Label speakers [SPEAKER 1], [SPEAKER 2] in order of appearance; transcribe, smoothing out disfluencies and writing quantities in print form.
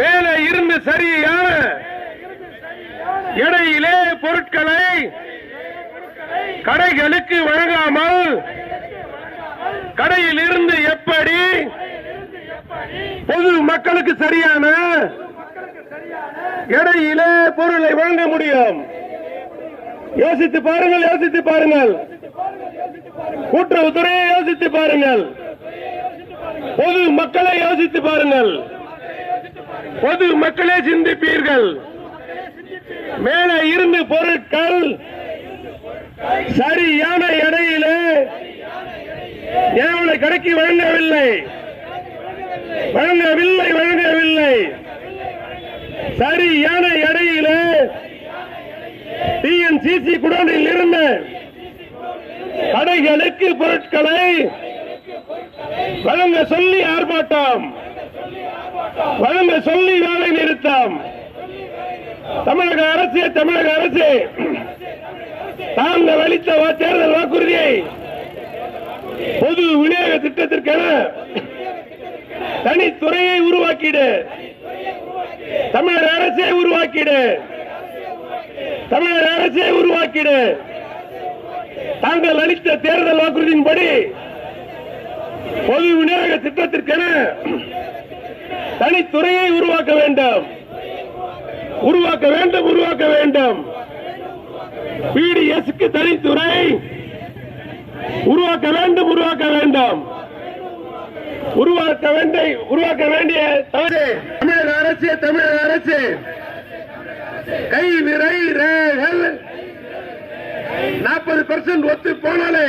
[SPEAKER 1] மேலே இருந்து சரியான எடையிலே பொருட்களை கடைகளுக்கு வழங்காமல் கடையில் இருந்து எப்படி பொது மக்களுக்கு சரியான எடையிலே பொருளை வழங்க முடியும்? யோசித்து பாருங்கள், யோசித்து பாருங்கள். கூட்டுறவுத்துறையை யோசித்து பாருங்கள். பொது மக்களை யோசித்து பாருங்கள். பொது மக்களே சிந்திப்பீர்கள். மேலே இருந்து பொருட்கள் சரியான எடையிலே ஏழை கடைக்கு வழங்கவில்லை. சரியான எடையிலே டிஎன்சிசி குடோனில் இருந்த கடைகளுக்கு பொருட்களை வழங்க சொல்லி ஆர்ப்பாட்டம், வழங்க சொல்லி வேலை நிறுத்தம். தமிழக அரசு தாங்கள் அளித்த தேர்தல் வாக்குறுதியை பொது விநியோக திட்டத்திற்கென தனித்துறையை உருவாக்கிடு. தமிழக அரசை உருவாக்கிடு. தாங்கள் அளித்த தேர்தல் வாக்குறுதியின்படி பொது விநியோக திட்டத்திற்கென தனித்துறையை உருவாக்க வேண்டும். பிடிஎஸ்க்கு தனித்துறை உருவாக்க வேண்டிய தமிழக அரசு கைவிரை 40% ஒத்து போனாலே